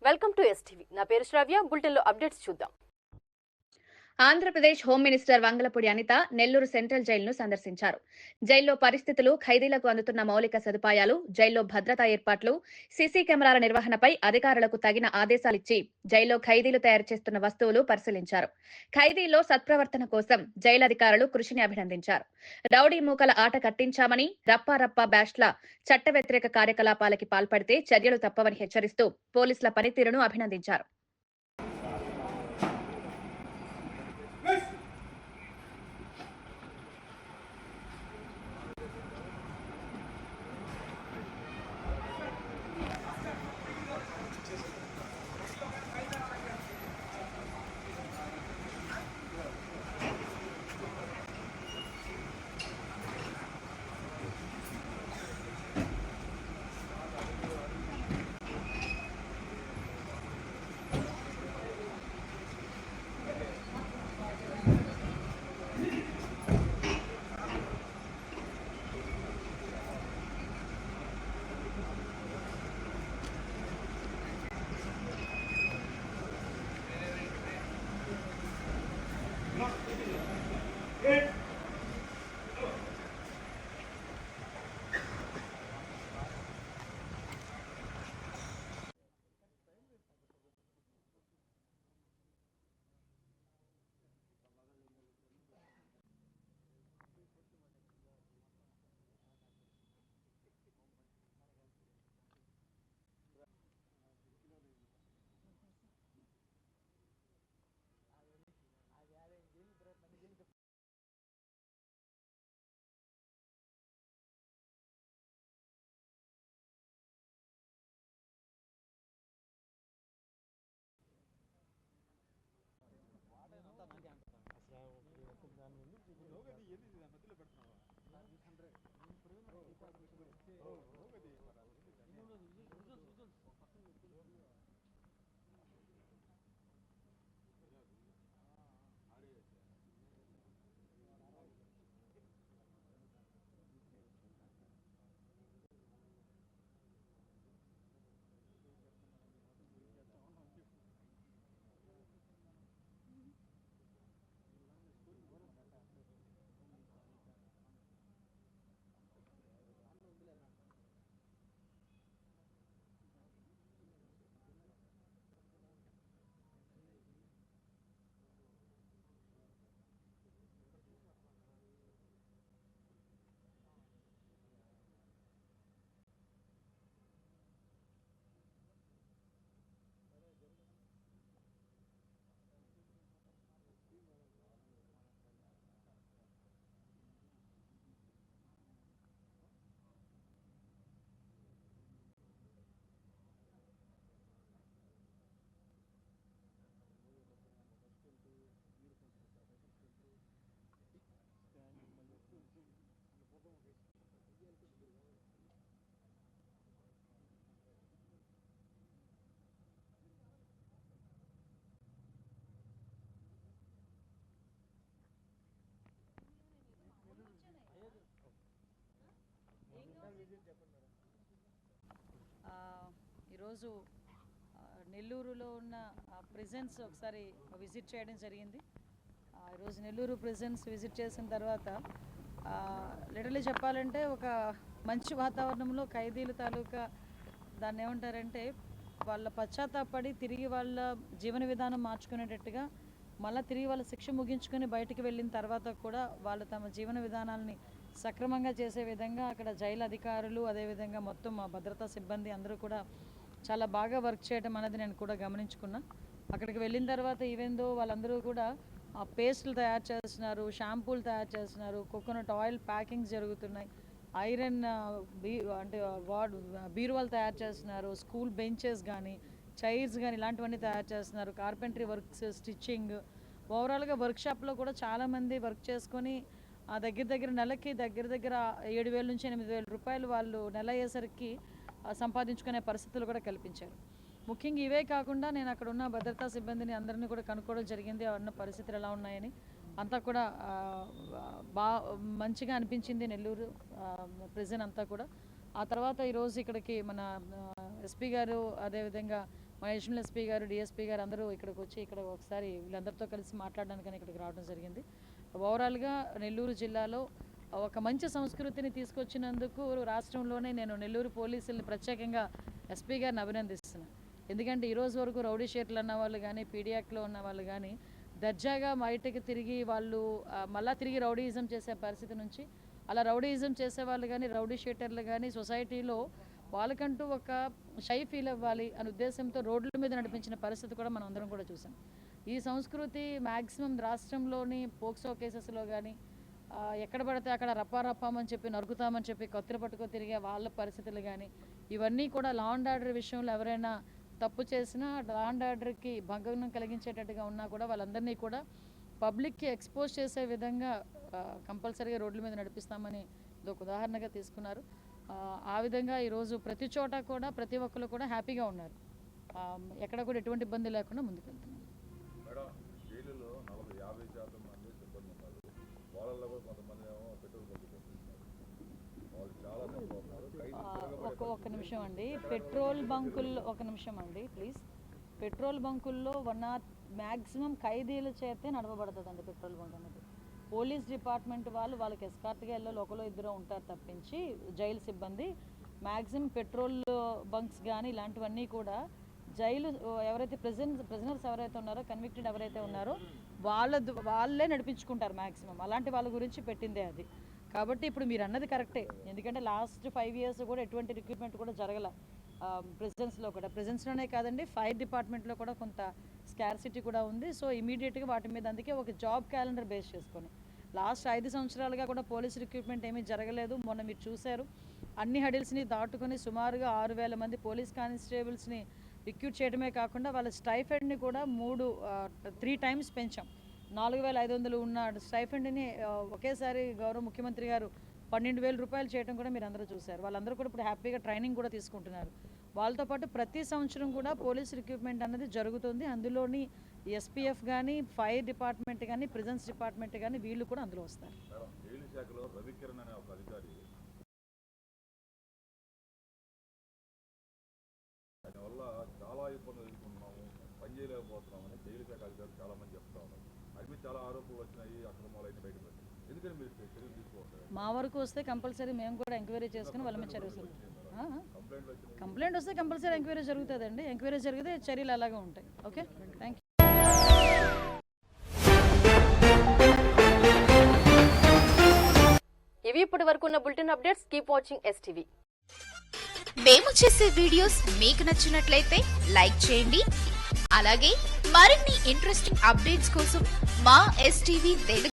Welcome to STV. నా పేరు శ్రావ్య. బులెటిన్లో అప్డేట్స్ చూద్దాం. Andhra Pradesh home minister Vangalapudi Anitha Nellore central జైలును సందర్శించారు. జైల్లో పరిస్థితులు, ఖైదీలకు అందుతున్న మౌలిక సదుపాయాలు, జైల్లో భద్రతా ఏర్పాట్లు, సీసీ కెమెరాల నిర్వహణపై అధికారులకు తగిన ఆదేశాలిచ్చి జైల్లో ఖైదీలు తయారు చేస్తున్న వస్తువులు పరిశీలించారు. ఖైదీల్లో సత్ప్రవర్తన కోసం జైలు అధికారులు కృషిని అభినందించారు. రౌడీ మూకల ఆట కట్టించామని, రప్పా బ్యాష్ల చట్ట వ్యతిరేక కార్యకలాపాలకి పాల్పడితే చర్యలు తప్పవని హెచ్చరిస్తూ పోలీసుల పనితీరును అభినందించారు. ఈరోజు నెల్లూరులో ఉన్న ప్రిజన్స్ ఒకసారి విజిట్ చేయడం జరిగింది. ఈరోజు నెల్లూరు ప్రిజన్స్ విజిట్ చేసిన తర్వాత లిటరలీ చెప్పాలంటే ఒక మంచి వాతావరణంలో ఖైదీలు తాలూకా దాన్ని ఏమంటారంటే వాళ్ళ పశ్చాత్తాపడి తిరిగి వాళ్ళ జీవన విధానం మార్చుకునేటట్టుగా మళ్ళీ తిరిగి వాళ్ళ శిక్ష ముగించుకొని బయటికి వెళ్ళిన తర్వాత కూడా వాళ్ళు తమ జీవన విధానాలని సక్రమంగా చేసే విధంగా అక్కడ జైలు అధికారులు అదేవిధంగా మొత్తం మా భద్రతా సిబ్బంది అందరూ కూడా చాలా బాగా వర్క్ చేయడం అనేది నేను కూడా గమనించుకున్నా. అక్కడికి వెళ్ళిన తర్వాత ఈవెందో వాళ్ళందరూ కూడా పేస్టులు తయారు చేస్తున్నారు, షాంపూలు తయారు చేస్తున్నారు, కోకోనట్ ఆయిల్ ప్యాకింగ్స్ జరుగుతున్నాయి, ఐరన్ అంటే బీరువాలు తయారు చేస్తున్నారు, స్కూల్ బెంచెస్ కానీ చైర్స్ కానీ ఇలాంటివన్నీ తయారు చేస్తున్నారు, కార్పెంటరీ వర్క్స్, స్టిచ్చింగ్, ఓవరాల్గా వర్క్షాప్లో కూడా చాలామంది వర్క్ చేసుకొని దగ్గర నెలకి దగ్గర 7,000 నుంచి 8,000 రూపాయలు వాళ్ళు నెల అయ్యేసరికి సంపాదించుకునే పరిస్థితులు కూడా కల్పించారు. ముఖ్యంగా ఇవే కాకుండా నేను అక్కడ ఉన్న భద్రతా సిబ్బందిని అందరినీ కూడా కనుక్కోవడం జరిగింది, ఉన్న పరిస్థితులు ఎలా ఉన్నాయని. అంతా కూడా మంచిగా అనిపించింది నెల్లూరు ప్రిజన్ అంతా కూడా. ఆ తర్వాత ఈరోజు ఇక్కడికి మన ఎస్పీ గారు అదేవిధంగా మన అడిషనల్ ఎస్పీ గారు, డిఎస్పీ గారు అందరూ ఇక్కడికి వచ్చి ఇక్కడ ఒకసారి వీళ్ళందరితో కలిసి మాట్లాడడానికని ఇక్కడికి రావడం జరిగింది. ఓవరాల్గా నెల్లూరు జిల్లాలో ఒక మంచి సంస్కృతిని తీసుకొచ్చినందుకు రాష్ట్రంలోనే నేను నెల్లూరు పోలీసుల్ని ప్రత్యేకంగా ఎస్పీ గారిని అభినందిస్తున్నాను. ఎందుకంటే ఈరోజు వరకు రౌడీ షీటర్లు అన్న వాళ్ళు కానీ, పీడియాక్లో ఉన్న వాళ్ళు కానీ దర్జాగా బయటకు తిరిగి వాళ్ళు మళ్ళీ తిరిగి రౌడీయిజం చేసే పరిస్థితి నుంచి, అలా రౌడీయిజం చేసేవాళ్ళు కానీ, రౌడీ షీటర్లు కానీ సొసైటీలో వాళ్ళకంటూ ఒక షై ఫీల్ అవ్వాలి అనే ఉద్దేశంతో రోడ్ల మీద నడిపించిన పరిస్థితి కూడా మనం అందరం కూడా చూసాం. ఈ సంస్కృతి మ్యాక్సిమం రాష్ట్రంలోని పోక్సో కేసెస్లో కానీ ఎక్కడ పడితే అక్కడ రప్పామని చెప్పి నరుకుతామని చెప్పి కత్తిరి పట్టుకో తిరిగే వాళ్ళ పరిస్థితులు కానీ, ఇవన్నీ కూడా లా అండ్ ఆర్డర్ విషయంలో ఎవరైనా తప్పు చేసినా లా అండ్ ఆర్డర్కి భంగం కలిగించేటట్టుగా ఉన్నా కూడా వాళ్ళందరినీ కూడా పబ్లిక్కి ఎక్స్పోజ్ చేసే విధంగా కంపల్సరీగా రోడ్ల మీద నడిపిస్తామని ఇదొక ఉదాహరణగా తీసుకున్నారు. ఆ విధంగా ఈరోజు ప్రతి చోట కూడా ప్రతి ఒక్కరు కూడా హ్యాపీగా ఉన్నారు. ఎక్కడ కూడా ఎటువంటి ఇబ్బంది లేకుండా ముందుకు వెళ్తున్నారు. ఒక్క నిమిషం అండి, పెట్రోల్ బంకుల్లో ఒక నిమిషం అండి ప్లీజ్. పెట్రోల్ బంకుల్లో మ్యాక్సిమం ఖైదీల చేతే నడపబడుతుందండి పెట్రోల్ బంక్ అనేది. పోలీస్ డిపార్ట్మెంట్ వాళ్ళకి ఎస్కార్ట్గా వెళ్ళి ఒకరు ఇద్దరు ఉంటారు తప్పించి జైలు సిబ్బంది మ్యాక్సిమం పెట్రోల్ బంక్స్ కానీ ఇలాంటివన్నీ కూడా జైలు ఎవరైతే ప్రిజనర్స్ ఎవరైతే ఉన్నారో, కన్విక్టెడ్ ఎవరైతే ఉన్నారో వాళ్ళే నడిపించుకుంటారు మ్యాక్సిమం. అలాంటి వాళ్ళ గురించి పెట్టిందే అది. కాబట్టి ఇప్పుడు మీరు అన్నది కరెక్టే, ఎందుకంటే లాస్ట్ 5 years కూడా ఎటువంటి రిక్రూట్మెంట్ కూడా జరగల ప్రిజన్స్లో కూడా. ప్రిజన్స్లోనే కాదండి, ఫైర్ డిపార్ట్మెంట్లో కూడా కొంత స్కార్సిటీ కూడా ఉంది. సో ఇమీడియట్గా వాటి మీద అందుకే ఒక జాబ్ క్యాలెండర్ బేస్ చేసుకొని లాస్ట్ 5 సంవత్సరాలుగా కూడా పోలీస్ రిక్రూట్మెంట్ ఏమీ జరగలేదు. మొన్న మీరు చూశారు, అన్ని హడిల్స్ని దాటుకొని సుమారుగా 6,000 మంది పోలీస్ కానిస్టేబుల్స్ని రిక్రూట్ చేయడమే కాకుండా వాళ్ళ స్టైఫండ్ని కూడా 3 times పెంచాం. 4,500 ఉన్న స్టైఫండ్ని ఒకేసారి గౌరవ ముఖ్యమంత్రి గారు 12,000 రూపాయలు చేయడం కూడా మీరు అందరూ చూశారు. వాళ్ళందరూ కూడా ఇప్పుడు హ్యాపీగా ట్రైనింగ్ కూడా తీసుకుంటున్నారు. వాళ్ళతో పాటు ప్రతి సంవత్సరం కూడా పోలీస్ రిక్రూట్మెంట్ అనేది జరుగుతుంది. అందులోని ఎస్పీఎఫ్ కానీ, ఫైర్ డిపార్ట్మెంట్ కానీ, ప్రిజన్స్ డిపార్ట్మెంట్ కానీ వీళ్ళు కూడా అందులో వస్తారు. చాలా ఇబ్బందులు ఎదుర్కొంటున్నాము, పని చేయలేకపోతున్నామని జైలు శాఖ అధికారులు చాలా మంది చెప్తా ఉన్నారు. అది చాలా ఆరోపణలు వచ్చినాయి, అక్రమాలు అయినా బయటపడి. ఎందుకని మీరు చర్యలు తీసుకోవాలి? మా వరకు వస్తే కంపల్సరీ మేము కూడా ఎంక్వైరీ చేసుకుని వాళ్ళ మీద చర్యలు కంప్లైంట్ వస్తే కంపల్సరీ ఎంక్వైరీ జరుగుతుందండి. ఎంక్వైరీ జరిగితే చర్యలు అలాగే ఉంటాయి. Okay, thank you. ఇవి ఇప్పటి వరకు ఉన్న bulletin updates. Keep watching STV. మేము చేసే వీడియోస్ మీకు నచ్చినట్లయితే లైక్ చేయండి. అలాగే మరిన్ని ఇంట్రెస్టింగ్ అప్డేట్స్ కోసం మా STV తెలుగు